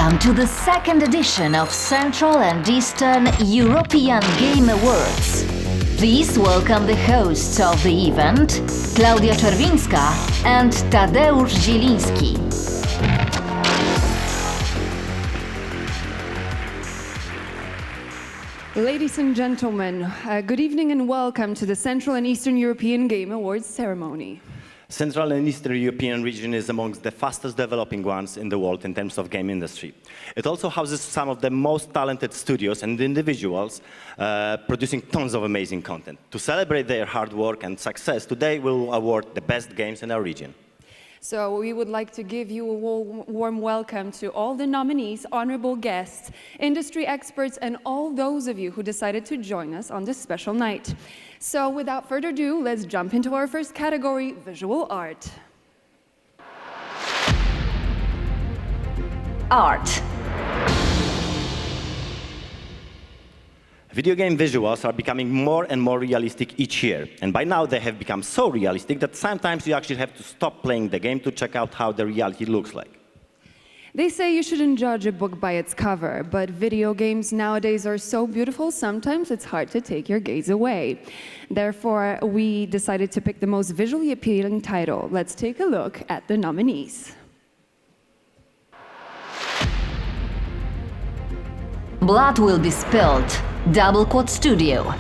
Welcome to the second edition of Central and Eastern European Game Awards. Please welcome the hosts of the event, Klaudia Czerwińska and Tadeusz Zieliński. Ladies and gentlemen, good evening and welcome to the Central and Eastern European Game Awards ceremony. Central and Eastern European region is amongst the fastest developing ones in the world in terms of game industry. It also houses some of the most talented studios and individuals producing tons of amazing content. To celebrate their hard work and success, today we'll award the best games in our region. So we would like to give you a warm welcome to all the nominees, honorable guests, industry experts, and all those of you who decided to join us on this special night. So without further ado, let's jump into our first category, visual art. Art. Video game visuals are becoming more and more realistic each year, and by now they have become so realistic that sometimes you actually have to stop playing the game to check out how the reality looks like. They say you shouldn't judge a book by its cover, but video games nowadays are so beautiful, sometimes it's hard to take your gaze away. Therefore, we decided to pick the most visually appealing title. Let's take a look at the nominees. Blood Will Be Spilled, Double Quad Studio.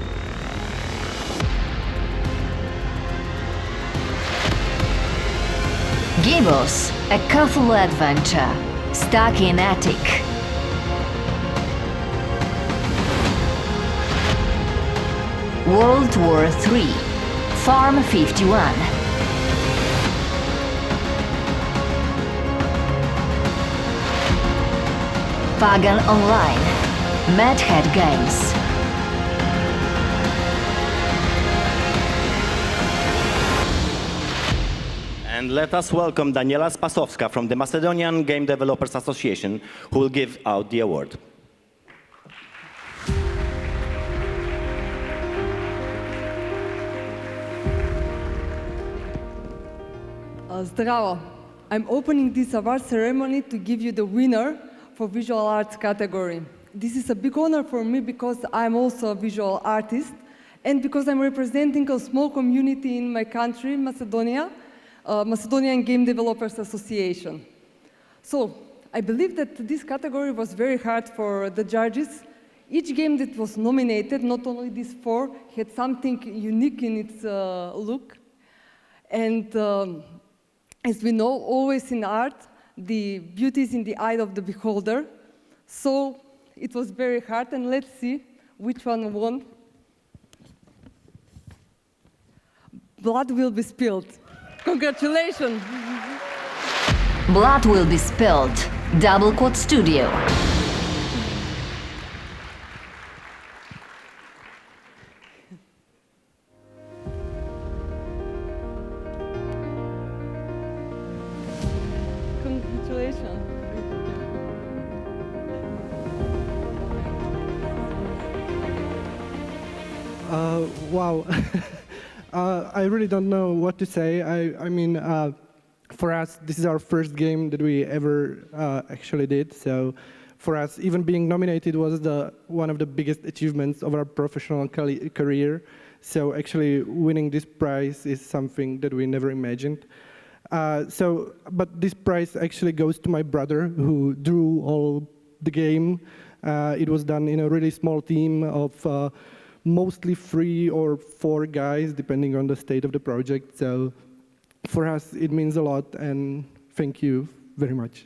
Gibbous, A Cthulhu Adventure, Stuck in Attic. World War III, Farm 51. Pagan Online, Mad Hat Games. And let us welcome Daniela Spasowska from the Macedonian Game Developers Association, who will give out the award. Zdravo! I'm opening this award ceremony to give you the winner for visual arts category. This is a big honor for me because I'm also a visual artist and because I'm representing a small community in my country, Macedonia, Macedonian Game Developers Association. So I believe that this category was very hard for the judges. Each game that was nominated, not only these four, had something unique in its look. And as we know, always in art, the beauty is in the eye of the beholder. So it was very hard, and let's see which one won. Blood Will Be Spilled. Congratulations! Blood Will Be Spilled, Double Quad Studio. Congratulations. Wow. I really don't know what to say. I mean, for us, this is our first game that we ever actually did. So for us, even being nominated was one of the biggest achievements of our professional career. So actually winning this prize is something that we never imagined. But this prize actually goes to my brother, who drew all the game. It was done in a really small team of mostly 3 or 4 guys, depending on the state of the project. So for us, it means a lot, and thank you very much.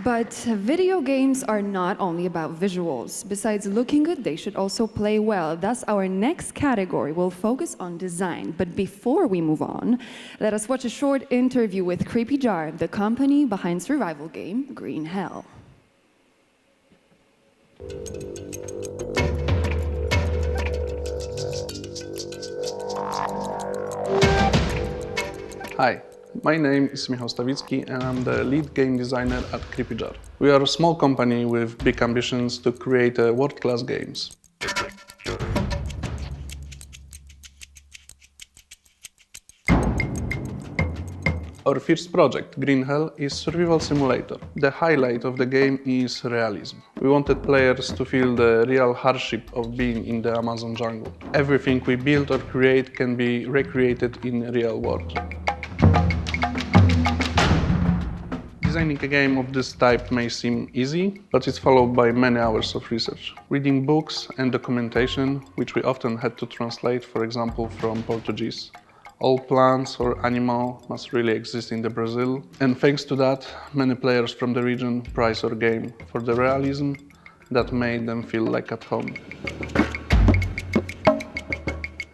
But video games are not only about visuals. Besides looking good, they should also play well. Thus, our next category will focus on design. But before we move on, let us watch a short interview with Creepy Jar, the company behind survival game Green Hell. Hi, my name is Michał Stawicki and I'm the lead game designer at Creepy Jar. We are a small company with big ambitions to create world-class games. Our first project, Green Hell, is survival simulator. The highlight of the game is realism. We wanted players to feel the real hardship of being in the Amazon jungle. Everything we build or create can be recreated in the real world. Designing a game of this type may seem easy, but it's followed by many hours of research. Reading books and documentation, which we often had to translate, for example, from Portuguese. All plants or animal must really exist in the Brazil, and thanks to that, many players from the region prize our game for the realism that made them feel like at home.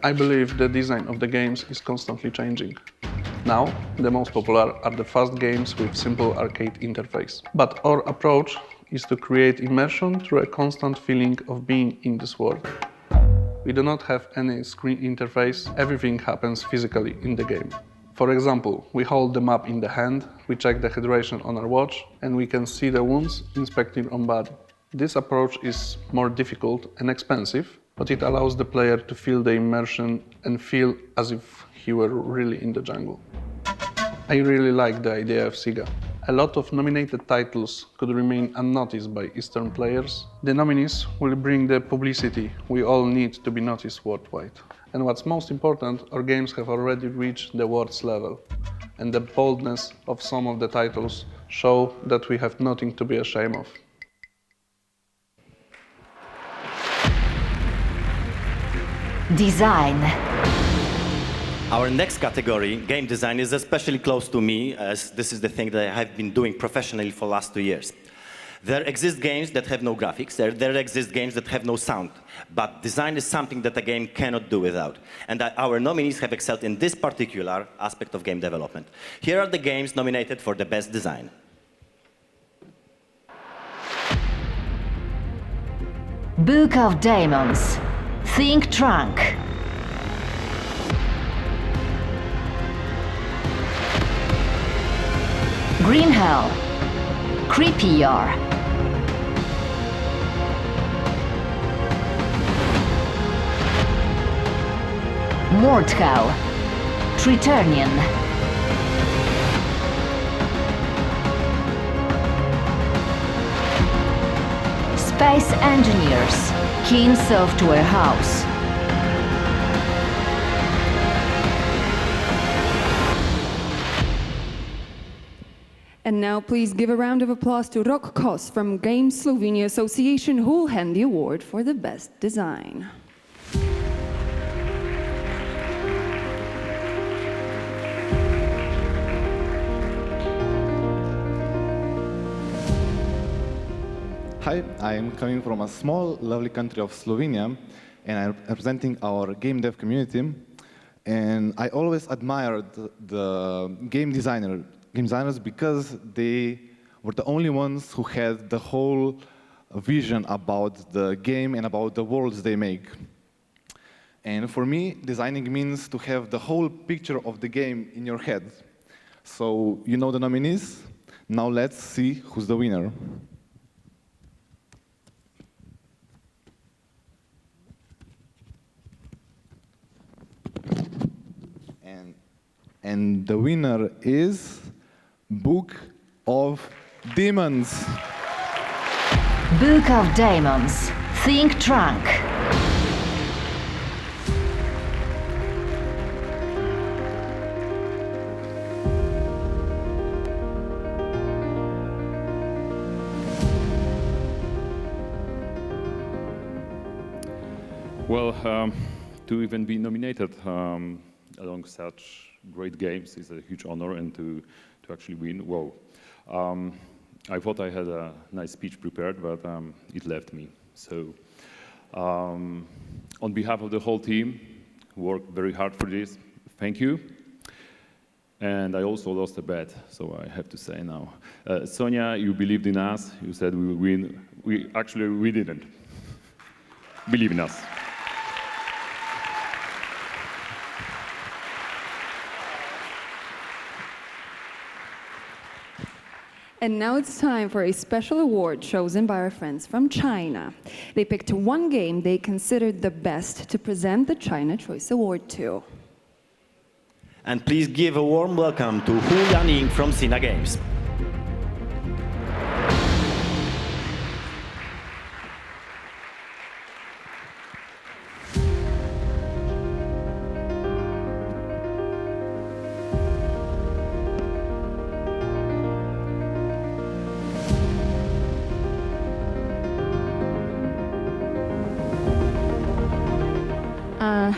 I believe the design of the games is constantly changing. Now, the most popular are the fast games with simple arcade interface. But our approach is to create immersion through a constant feeling of being in this world. We do not have any screen interface, everything happens physically in the game. For example, we hold the map in the hand, we check the hydration on our watch, and we can see the wounds inspected on body. This approach is more difficult and expensive, but it allows the player to feel the immersion and feel as if he were really in the jungle. I really like the idea of CEEGA. A lot of nominated titles could remain unnoticed by Eastern players. The nominees will bring the publicity we all need to be noticed worldwide. And what's most important, our games have already reached the world's level. And the boldness of some of the titles show that we have nothing to be ashamed of. Design. Our next category, game design, is especially close to me, as this is the thing that I have been doing professionally for the last 2 years. There exist games that have no graphics, there exist games that have no sound, but design is something that a game cannot do without. And our nominees have excelled in this particular aspect of game development. Here are the games nominated for the best design. Book of Demons. Think Trunk. Green Hell. Creepier. Mordcow. Triturnian. Space Engineers. Keen Software House. And now please give a round of applause to Rok Kos from Game Slovenia Association, who will hand the award for the best design. Hi, I'm coming from a small, lovely country of Slovenia, and I'm representing our game dev community. And I always admired the game designers because they were the only ones who had the whole vision about the game and about the worlds they make. And for me, designing means to have the whole picture of the game in your head. So you know the nominees. Now let's see who's the winner. And the winner is Book of Demons. Book of Demons. Think Trunk. Well, to even be nominated along such great games is a huge honor, and to actually win, whoa. I thought I had a nice speech prepared, but it left me. So on behalf of the whole team, who worked very hard for this, thank you. And I also lost a bet, so I have to say now. Sonia, you believed in us, you said we will win. We didn't. Believe in us. And now it's time for a special award chosen by our friends from China. They picked one game they considered the best to present the China Choice Award to. And please give a warm welcome to Hu Yaning from CEEGA Games.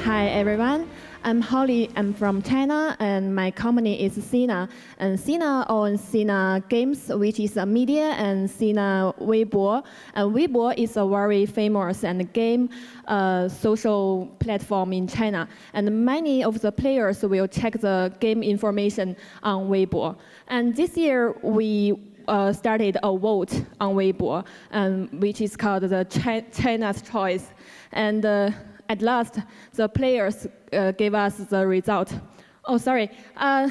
Hi everyone, I'm Holly. I'm from China, and my company is CEEGA. And CEEGA owns CEEGA Games, which is a media, and CEEGA Weibo. And Weibo is a very famous and game social platform in China. And many of the players will check the game information on Weibo. And this year we started a vote on Weibo, which is called the China's Choice. And at last, the players gave us the result. Oh, sorry. I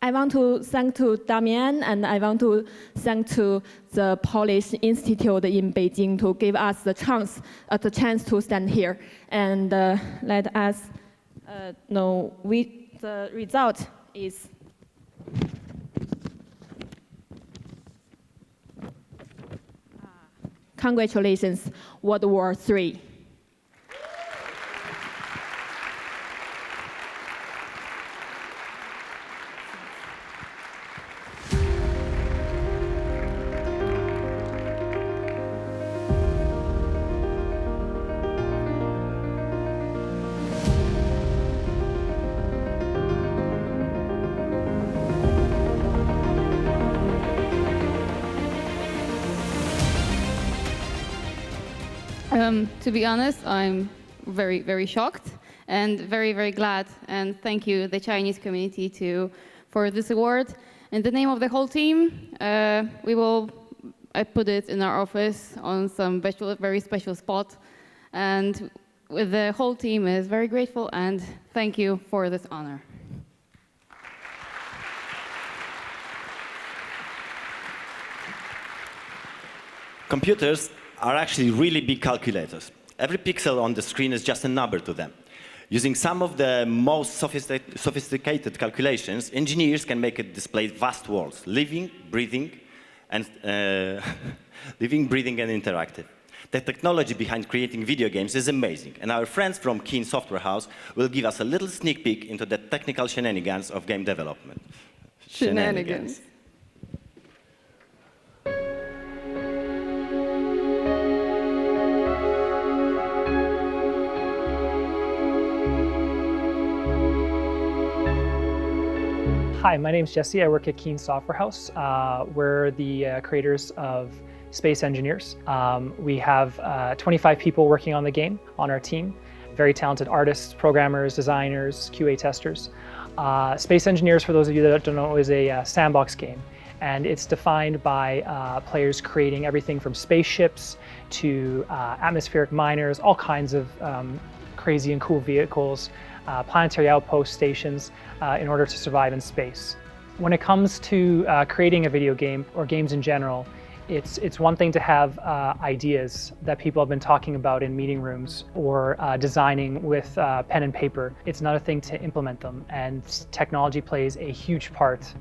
want to thank to Damian, and I want to thank to the Polish Institute in Beijing to give us the chance to stand here. And let us know the result is congratulations, World War III. To be honest, I'm very, very shocked and very, very glad. And thank you, the Chinese community, for this award. In the name of the whole team, I put it in our office on some very special spot. And with the whole team is very grateful, and thank you for this honor. Computers are actually really big calculators. Every pixel on the screen is just a number to them. Using some of the most sophisticated calculations, engineers can make it display vast worlds, living, breathing, and interactive. The technology behind creating video games is amazing, and our friends from Keen Software House will give us a little sneak peek into the technical shenanigans of game development. Shenanigans. Hi, my name is Jesse. I work at Keen Software House. We're the creators of Space Engineers. We have 25 people working on the game on our team. Very talented artists, programmers, designers, QA testers. Space Engineers, for those of you that don't know, is a sandbox game. And it's defined by players creating everything from spaceships to atmospheric miners, all kinds of crazy and cool vehicles, planetary outpost stations in order to survive in space. When it comes to creating a video game or games in general, it's one thing to have ideas that people have been talking about in meeting rooms or designing with pen and paper. It's another thing to implement them, and technology plays a huge part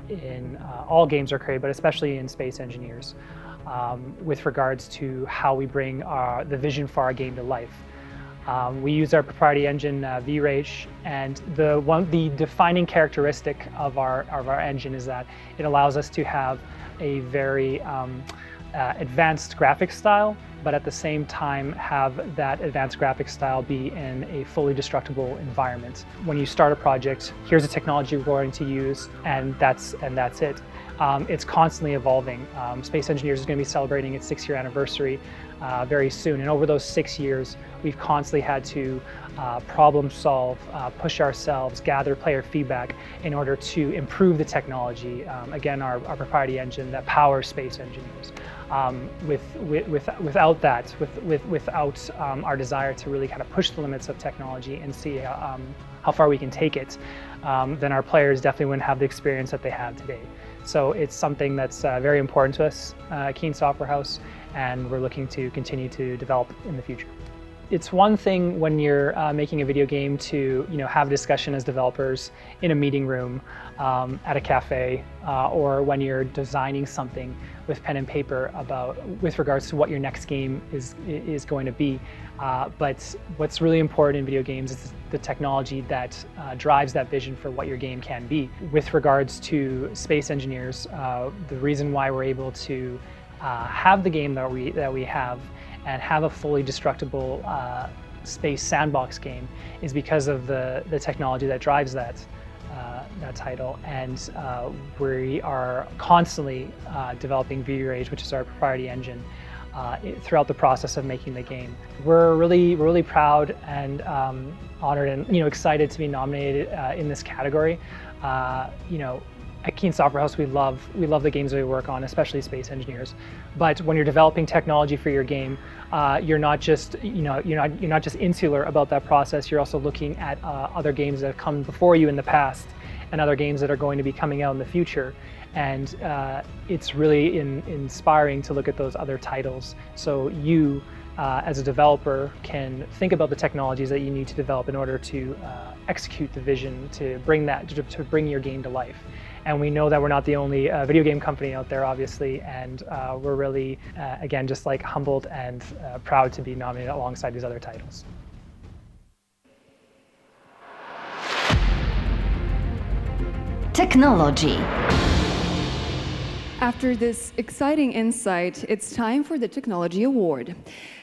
in all games are created, but especially in Space Engineers, with regards to how we bring the vision for our game to life. We use our proprietary engine, VRage, and the defining characteristic of our engine is that it allows us to have a very advanced graphics style, but at the same time have that advanced graphics style be in a fully destructible environment. When you start a project, here's the technology we're going to use, and that's it. It's constantly evolving. Space Engineers is going to be celebrating its 6-year anniversary very soon, and over those 6 years, we've constantly had to problem solve, push ourselves, gather player feedback in order to improve the technology. Again, our proprietary engine that powers Space Engineers. Without that, without our desire to really kind of push the limits of technology and see how far we can take it, then our players definitely wouldn't have the experience that they have today. So it's something that's very important to us, Keen Software House, and we're looking to continue to develop in the future. It's one thing when you're making a video game to have a discussion as developers in a meeting room, at a cafe, or when you're designing something with pen and paper with regards to what your next game is going to be. But what's really important in video games is the technology that drives that vision for what your game can be. With regards to space engineers, the reason why we're able to have the game that we have and have a fully destructible space sandbox game is because of the technology that drives that title. And we are constantly developing VRage, which is our proprietary engine, throughout the process of making the game. We're really proud and honored and excited to be nominated in this category. At Keen Software House, we love the games that we work on, especially Space Engineers. But when you're developing technology for your game, you're not just insular about that process. You're also looking at other games that have come before you in the past, and other games that are going to be coming out in the future. And it's really inspiring to look at those other titles. So you, as a developer, can think about the technologies that you need to develop in order to execute the vision to bring your game to life. And we know that we're not the only video game company out there, obviously, and we're really, again, just like humbled and proud to be nominated alongside these other titles. Technology. After this exciting insight, it's time for the Technology Award.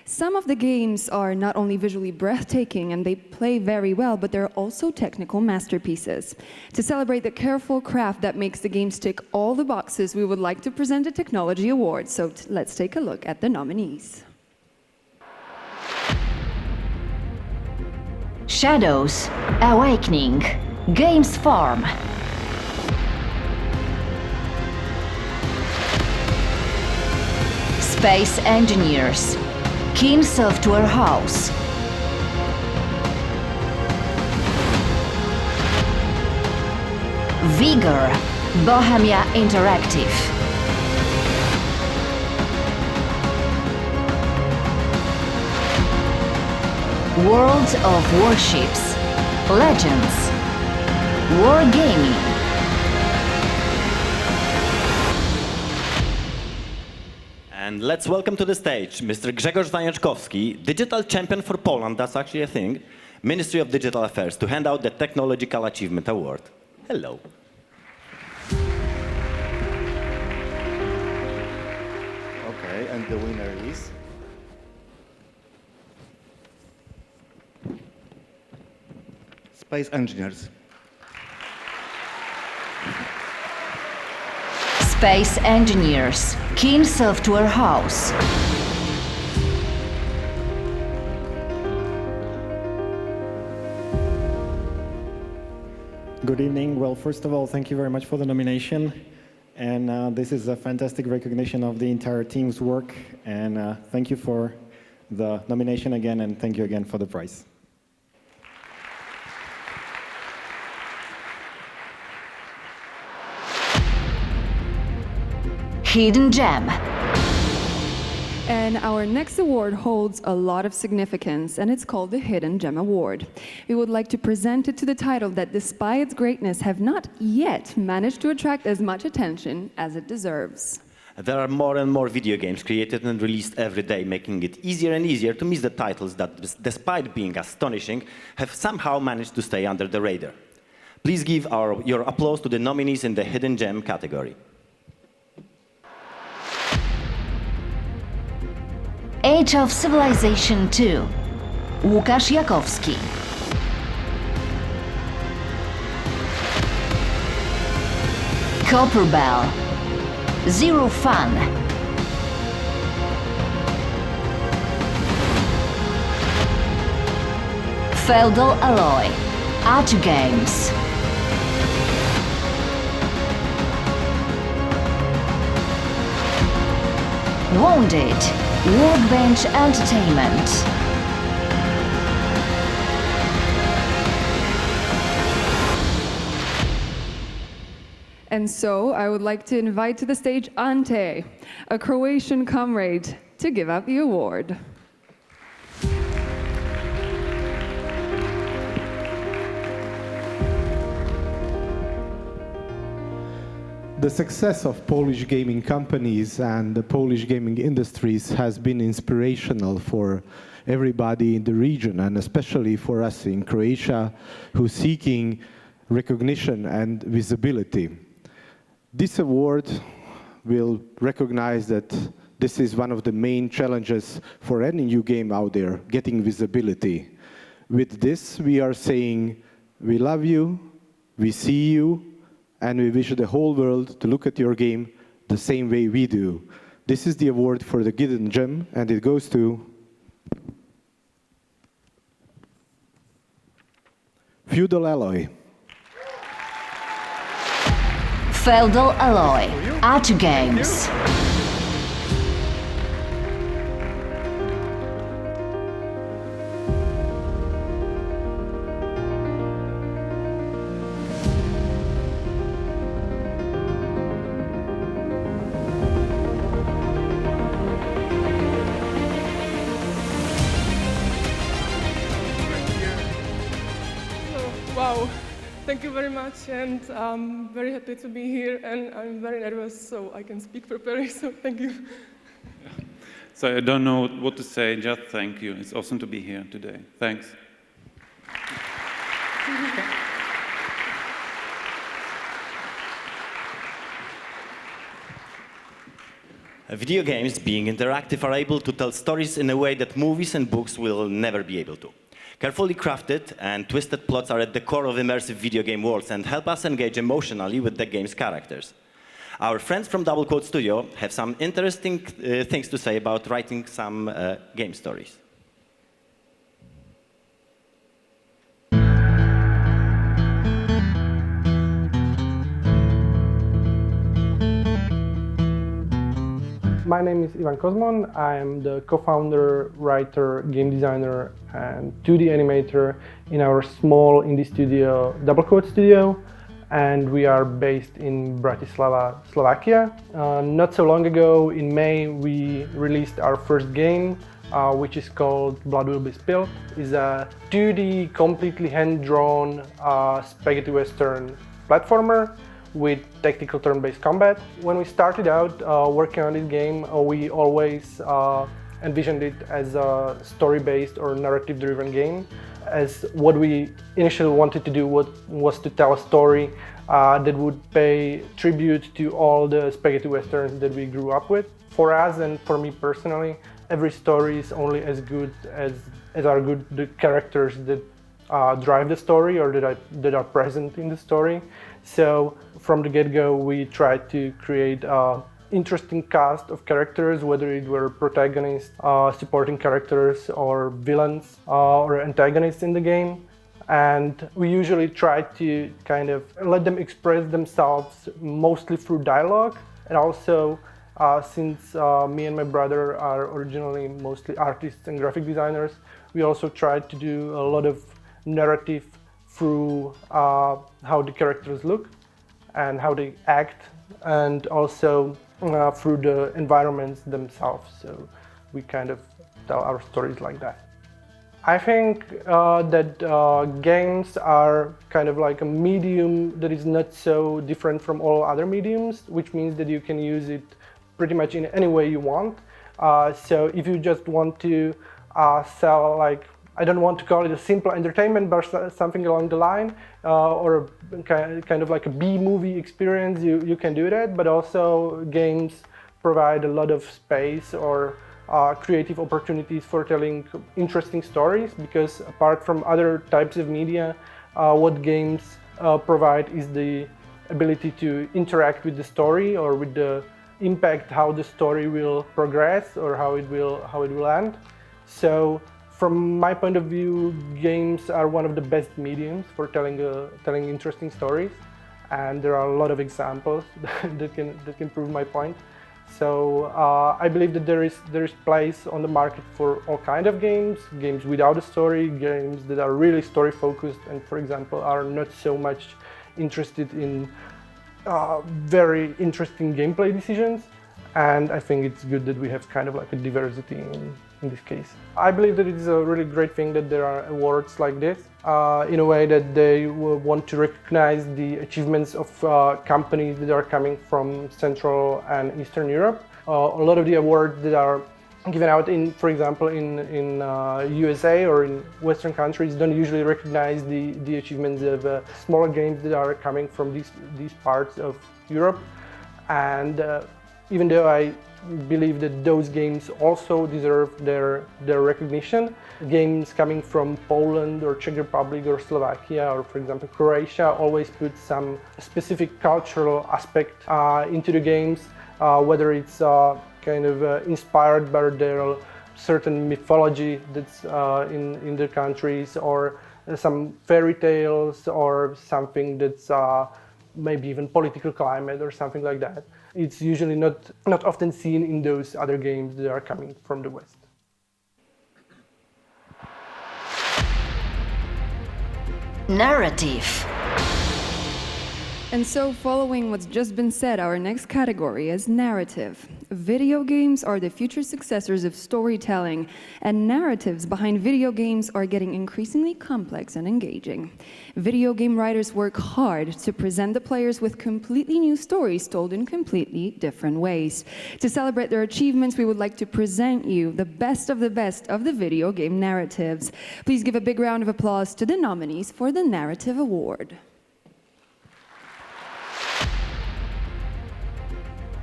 Some of the games are not only visually breathtaking and they play very well, but they're also technical masterpieces. To celebrate the careful craft that makes the games tick all the boxes, we would like to present a Technology Award. So let's take a look at the nominees. Shadows, Awakening, Games Farm. Space Engineers, Keen Software House. Vigor, Bohemia Interactive. World of Warships, Legends, Wargaming. And let's welcome to the stage Mr. Grzegorz Zanieczkowski, Digital Champion for Poland, that's actually a thing, Ministry of Digital Affairs, to hand out the Technological Achievement Award. Hello. Okay, and the winner is? Space Engineers. Space Engineers, Keen Software House. Good evening. Well, first of all, thank you very much for the nomination. And this is a fantastic recognition of the entire team's work. And thank you for the nomination again, and thank you again for the prize. Hidden Gem. And our next award holds a lot of significance, and it's called the Hidden Gem Award. We would like to present it to the title that, despite its greatness, have not yet managed to attract as much attention as it deserves. There are more and more video games created and released every day, making it easier and easier to miss the titles that, despite being astonishing, have somehow managed to stay under the radar. Please give your applause to the nominees in the Hidden Gem category. Age of Civilization 2. Łukasz Jakowski. Copper Bell. Zero Fun. Feudal Alloy. Arch Games. Wounded. Workbench Entertainment. And so I would like to invite to the stage Ante, a Croatian comrade, to give out the award. The success of Polish gaming companies and the Polish gaming industries has been inspirational for everybody in the region, and especially for us in Croatia, who's seeking recognition and visibility. This award will recognize that this is one of the main challenges for any new game out there, getting visibility. With this, we are saying, we love you, we see you, and we wish the whole world to look at your game the same way we do. This is the award for the Hidden Gem, and it goes to Feudal Alloy. Feudal Alloy, Art Games. Wow, thank you very much, and I'm very happy to be here, and I'm very nervous, so I can speak properly, so thank you. So I don't know what to say, just thank you. It's awesome to be here today. Thanks. Video games, being interactive, are able to tell stories in a way that movies and books will never be able to. Carefully crafted and twisted plots are at the core of immersive video game worlds and help us engage emotionally with the game's characters. Our friends from Double Quote Studio have some interesting things to say about writing some game stories. My name is Ivan Kozmon. I am the co-founder, writer, game designer, and 2D animator in our small indie studio, Double Quote Studio, and we are based in Bratislava, Slovakia. Not so long ago, in May, we released our first game, which is called Blood Will Be Spilled. It's a 2D, completely hand-drawn spaghetti western platformer with tactical turn-based combat. When we started out working on this game, we always envisioned it as a story-based or narrative-driven game, as what we initially wanted to do was to tell a story that would pay tribute to all the spaghetti westerns that we grew up with. For us and for me personally, every story is only as good as are good the characters that drive the story or that are present in the story. So from the get-go, we tried to create an interesting cast of characters, whether it were protagonists, supporting characters, or villains, or antagonists in the game. And we usually try to kind of let them express themselves mostly through dialogue. And also, since me and my brother are originally mostly artists and graphic designers, we also tried to do a lot of narrative through how the characters look and how they act, and also through the environments themselves. So we kind of tell our stories like that. I think that games are kind of like a medium that is not so different from all other mediums, which means that you can use it pretty much in any way you want. So if you just want to sell, like, I don't want to call it a simple entertainment, but something along the line, or kind of like a B-movie experience, you can do that. But also games provide a lot of space or creative opportunities for telling interesting stories, because apart from other types of media, what games provide is the ability to interact with the story or with the impact how the story will progress or how it will end. So from my point of view, games are one of the best mediums for telling interesting stories, and there are a lot of examples that can prove my point. So I believe that there is place on the market for all kinds of games without a story, games that are really story focused, and for example are not so much interested in very interesting gameplay decisions. And I think it's good that we have kind of like a diversity in this case. I believe that it is a really great thing that there are awards like this, in a way that they want to recognize the achievements of companies that are coming from Central and Eastern Europe. A lot of the awards that are given out in, for example, in USA or in Western countries don't usually recognize the achievements of smaller games that are coming from these parts of Europe. And even though I believe that those games also deserve their recognition, games coming from Poland or Czech Republic or Slovakia or, for example, Croatia always put some specific cultural aspect into the games, whether it's kind of inspired by their certain mythology that's in their countries, or some fairy tales, or something that's maybe even political climate or something like that. It's usually not often seen in those other games that are coming from the West. Narrative. And so, following what's just been said, our next category is narrative. Video games are the future successors of storytelling, and narratives behind video games are getting increasingly complex and engaging. Video game writers work hard to present the players with completely new stories told in completely different ways. To celebrate their achievements, we would like to present you the best of the video game narratives. Please give a big round of applause to the nominees for the Narrative Award.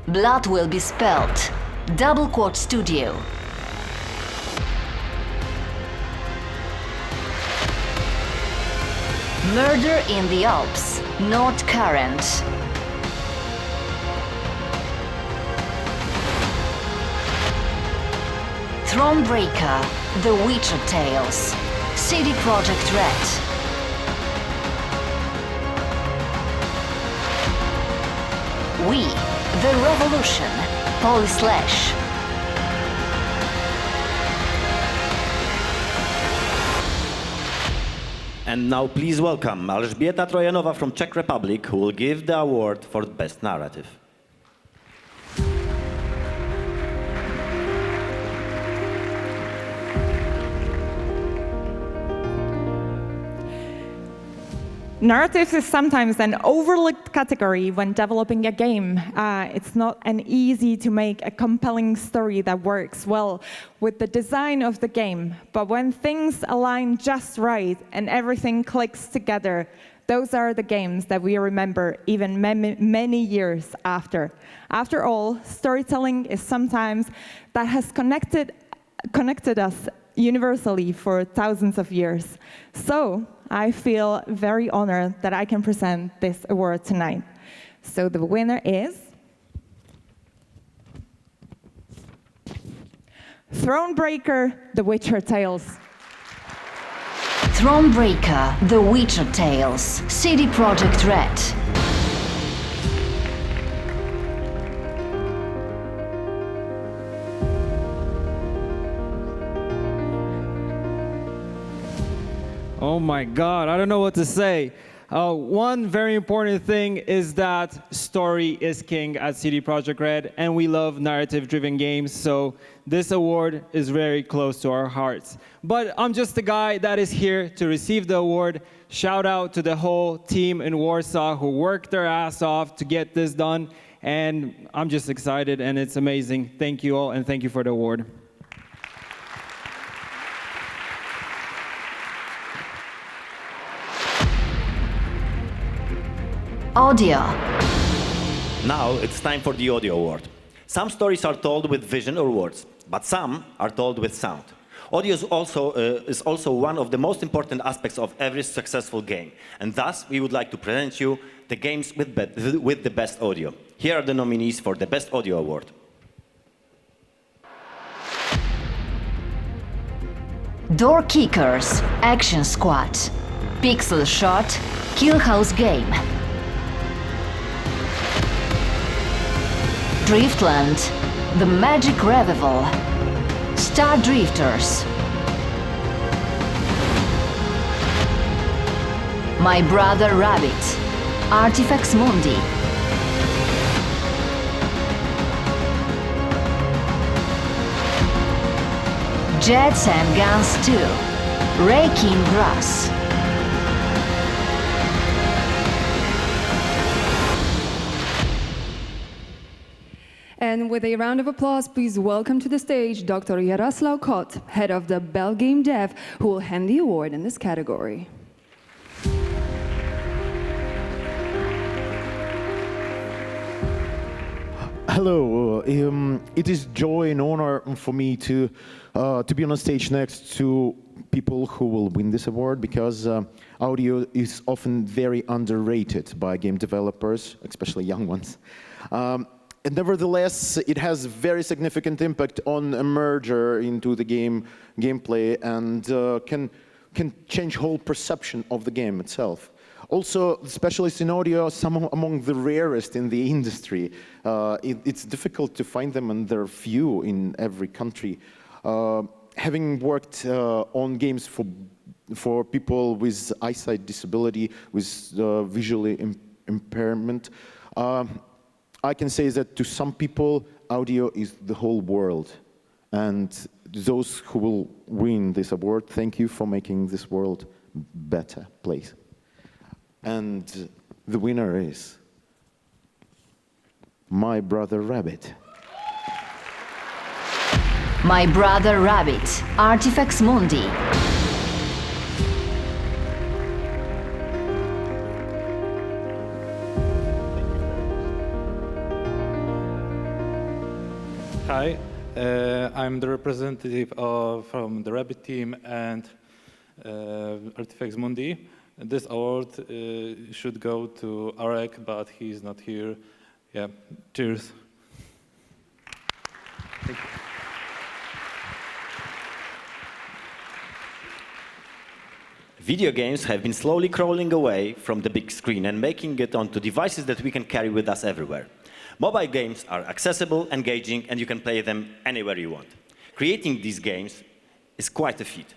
Blood Will Be Spilled, Double Quad Studio. Murder in the Alps, North Current. Thronebreaker, The Witcher Tales, CD Projekt Red. We, The Revolution, Polyslash. And now please welcome Elżbieta Trojanowa from Czech Republic, who will give the award for the best narrative. Narrative is sometimes an overlooked category when developing a game. It's not an easy to make a compelling story that works well with the design of the game. But when things align just right and everything clicks together, those are the games that we remember even many years after. After all, storytelling is sometimes that has connected us universally for thousands of years. So I feel very honored that I can present this award tonight. So the winner is Thronebreaker, The Witcher Tales. Thronebreaker, The Witcher Tales, CD Projekt Red. Oh my God, I don't know what to say. One very important thing is that story is king at CD Projekt Red, and we love narrative-driven games, so this award is very close to our hearts. But I'm just the guy that is here to receive the award. Shout out to the whole team in Warsaw who worked their ass off to get this done, and I'm just excited, and it's amazing. Thank you all, and thank you for the award. Audio. Now it's time for the Audio Award. Some stories are told with vision or words, but some are told with sound. Audio is also one of the most important aspects of every successful game, and thus we would like to present you the games with the best audio. Here are the nominees for the Best Audio Award. Door Kickers, Action Squad, Pixel Shot, Kill House Game. Driftland, The Magic Revival, Star Drifters. My Brother Rabbit, Artifacts Mundi. Jets and Guns 2, Raking Grass. And with a round of applause, please welcome to the stage Dr. Jaroslav Kot, head of the Bell Game Dev, who will hand the award in this category. Hello, it is joy and honor for me to be on a stage next to people who will win this award, because audio is often very underrated by game developers, especially young ones. And nevertheless, it has very significant impact on a merger into the gameplay, and can change whole perception of the game itself. Also, specialists in audio are some among the rarest in the industry. It's difficult to find them, and there are few in every country. Having worked on games for people with eyesight disability, with visually impairment, I can say that to some people, audio is the whole world. And those who will win this award, thank you for making this world a better place. And the winner is My Brother Rabbit. My Brother Rabbit, Artifex Mundi. Hi, I'm the representative from the Rabbit team and Artifex Mundi. This award should go to Arek, but he's not here. Yeah, cheers. Thank you. Video games have been slowly crawling away from the big screen and making it onto devices that we can carry with us everywhere. Mobile games are accessible, engaging, and you can play them anywhere you want. Creating these games is quite a feat.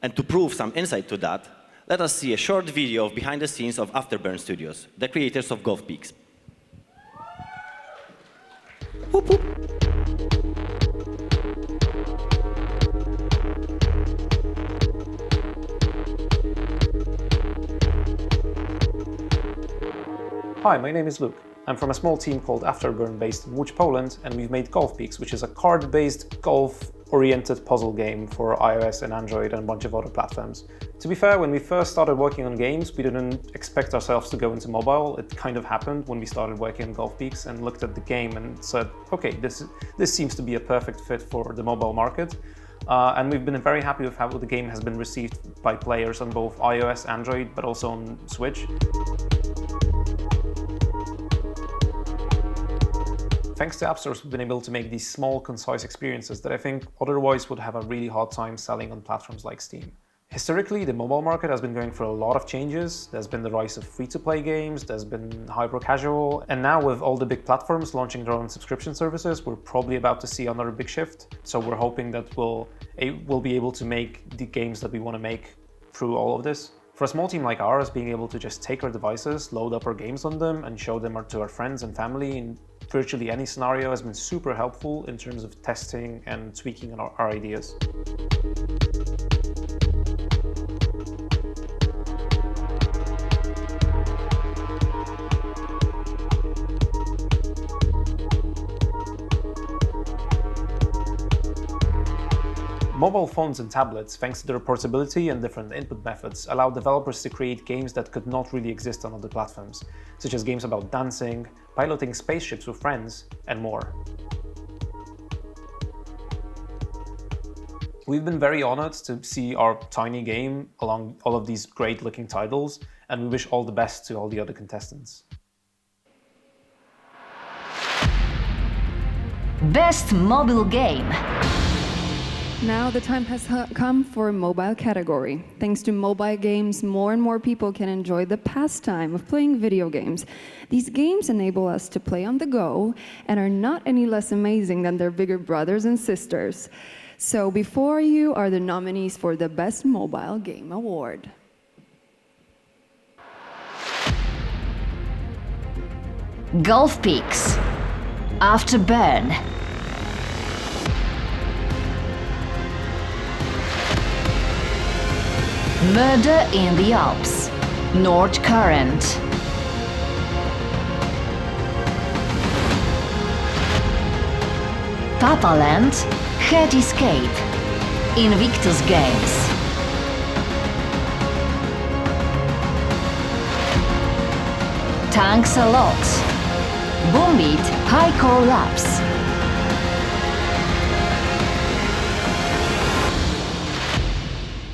And to prove some insight to that, let us see a short video of behind the scenes of Afterburn Studios, the creators of Golf Peaks. Whoop, whoop. Hi, my name is Luke. I'm from a small team called Afterburn based in Łódź, Poland, and we've made Golf Peaks, which is a card-based golf-oriented puzzle game for iOS and Android and a bunch of other platforms. To be fair, when we first started working on games, we didn't expect ourselves to go into mobile. It kind of happened when we started working on Golf Peaks and looked at the game and said, okay, this seems to be a perfect fit for the mobile market. And we've been very happy with how the game has been received by players on both iOS, Android, but also on Switch. Thanks to app stores, we've been able to make these small, concise experiences that I think otherwise would have a really hard time selling on platforms like Steam. Historically, the mobile market has been going through a lot of changes. There's been the rise of free-to-play games, there's been hyper-casual, and now with all the big platforms launching their own subscription services, we're probably about to see another big shift. So we're hoping that we'll be able to make the games that we want to make through all of this. For a small team like ours, being able to just take our devices, load up our games on them, and show them to our friends and family in virtually any scenario has been super helpful in terms of testing and tweaking our ideas. Mobile phones and tablets, thanks to their portability and different input methods, allow developers to create games that could not really exist on other platforms, such as games about dancing, piloting spaceships with friends, and more. We've been very honored to see our tiny game along all of these great-looking titles, and we wish all the best to all the other contestants. Best mobile game. Now the time has come for a mobile category. Thanks to mobile games, more and more people can enjoy the pastime of playing video games. These games enable us to play on the go and are not any less amazing than their bigger brothers and sisters. So before you are the nominees for the Best Mobile Game Award. Golf Peaks, Afterburn. Murder in the Alps, Nord Current. Papaland, Head Escape, Invictus Games. Thanks a lot. Boombeat, High Core Labs.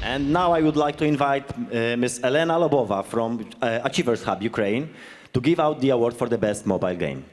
And now I would like to invite Ms. Elena Lobova from Achievers Hub, Ukraine, to give out the award for the best mobile game.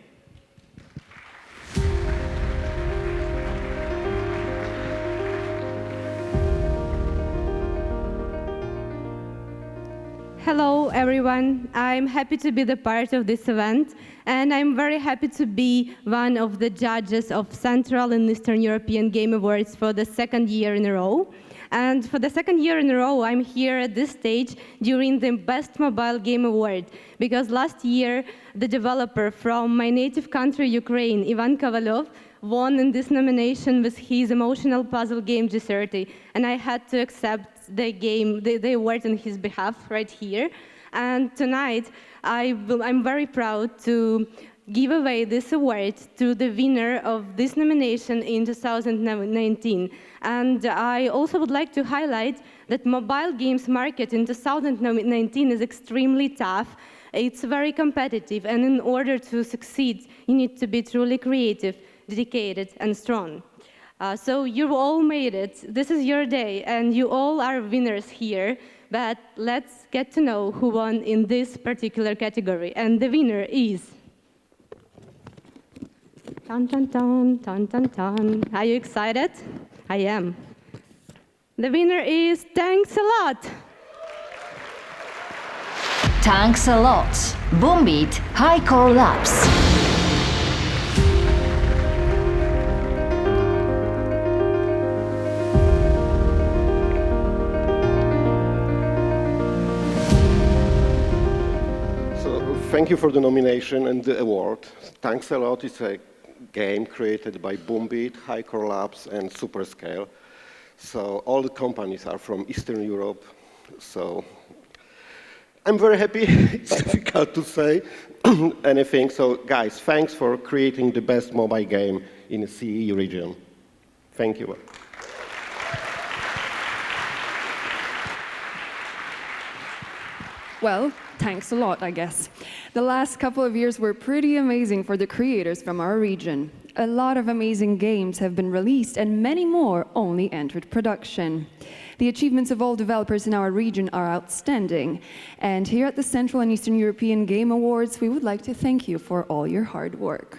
Hello, everyone. I'm happy to be the part of this event, and I'm very happy to be one of the judges of Central and Eastern European Game Awards for the second year in a row. And for the second year in a row, I'm here at this stage during the Best Mobile Game Award, because last year, the developer from my native country, Ukraine, Ivan Kovalov, won in this nomination with his emotional puzzle game G30, and I had to accept the award on his behalf right here. And tonight, I'm very proud to give away this award to the winner of this nomination in 2019. And I also would like to highlight that mobile games market in 2019 is extremely tough. It's very competitive, and in order to succeed, you need to be truly creative, dedicated, and strong. So you all made it. This is your day, and you all are winners here. But let's get to know who won in this particular category. And the winner is... Dun, dun, dun, dun, dun, dun. Are you excited? I am. The winner is Thanks a Lot. Thanks a lot. Boombeat, High Core Labs. Thank you for the nomination and the award. Thanks a Lot is a game created by Boombeat, High Core Labs, and Superscale. So all the companies are from Eastern Europe. So I'm very happy. It's difficult to say anything. So guys, thanks for creating the best mobile game in the CEE region. Thank you. Well, thanks a lot, I guess. The last couple of years were pretty amazing for the creators from our region. A lot of amazing games have been released and many more only entered production. The achievements of all developers in our region are outstanding. And here at the Central and Eastern European Game Awards, we would like to thank you for all your hard work.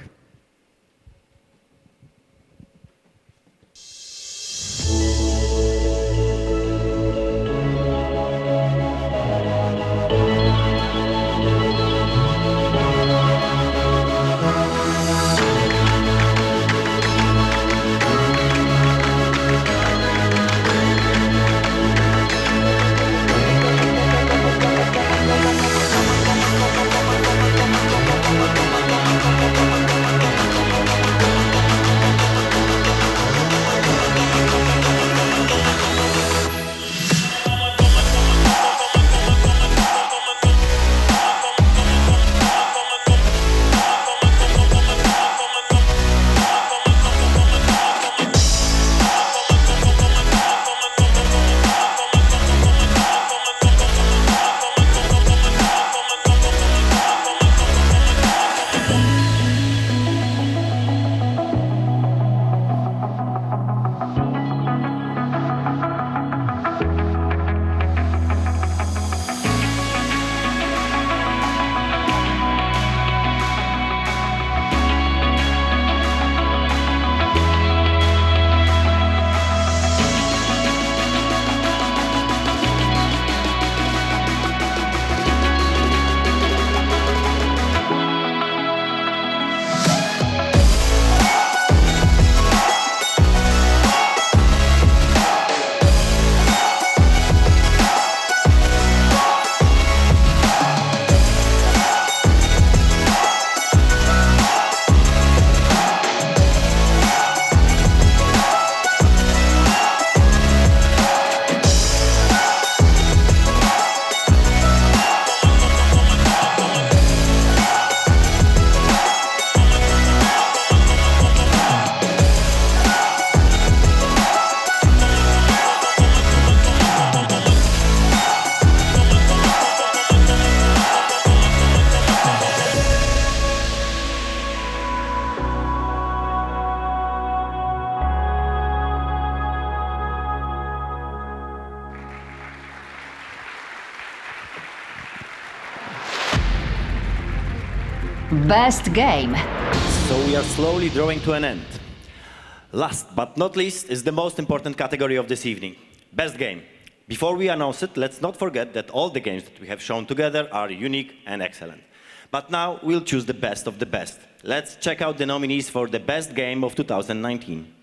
Best game. So we are slowly drawing to an end. Last but not least is the most important category of this evening, best game. Before we announce it, let's not forget that all the games that we have shown together are unique and excellent. But now we'll choose the best of the best. Let's check out the nominees for the best game of 2019.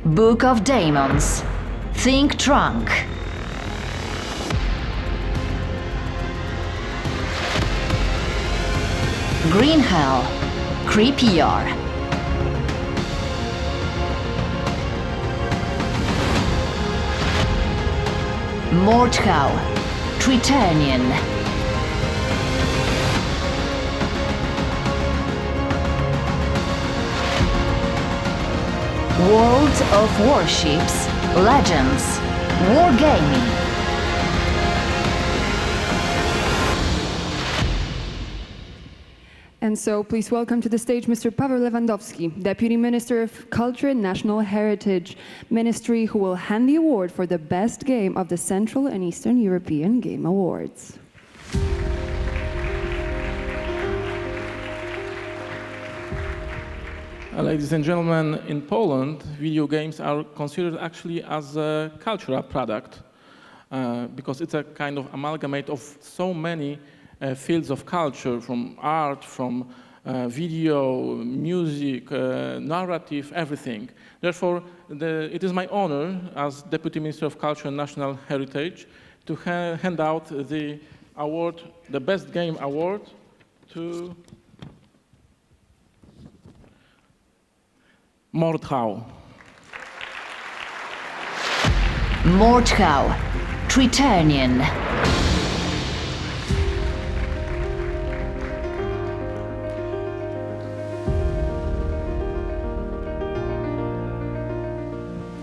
Book of Demons. Think Trunk. Green Hell. Creepier. Mordkau. Tritanian. World of Warships. Legends. Wargaming. And so please welcome to the stage Mr. Paweł Lewandowski, Deputy Minister of Culture and National Heritage Ministry, who will hand the award for the best game of the Central and Eastern European Game Awards. Ladies and gentlemen, in Poland, video games are considered actually as a cultural product because it's a kind of amalgamate of so many fields of culture, from art, from video, music, narrative, everything. Therefore, it is my honor as Deputy Minister of Culture and National Heritage to hand out the award, the Best Game Award, to Mordkau. Mordkau. Tritanian.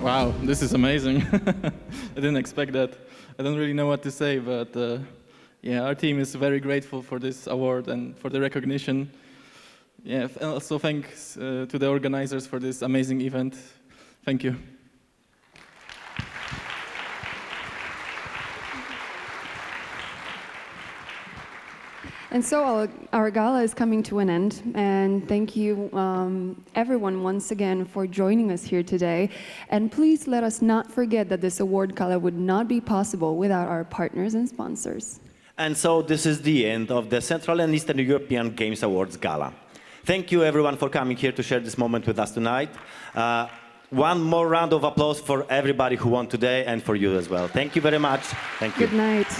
Wow, this is amazing. I didn't expect that. I don't really know what to say, but yeah, our team is very grateful for this award and for the recognition. Yeah, and also thanks to the organizers for this amazing event. Thank you. And so our gala is coming to an end, and thank you everyone once again for joining us here today. And please let us not forget that this award gala would not be possible without our partners and sponsors. And so this is the end of the Central and Eastern European Games Awards Gala. Thank you everyone for coming here to share this moment with us tonight. One more round of applause for everybody who won today and for you as well. Thank you very much. Thank you. Good night.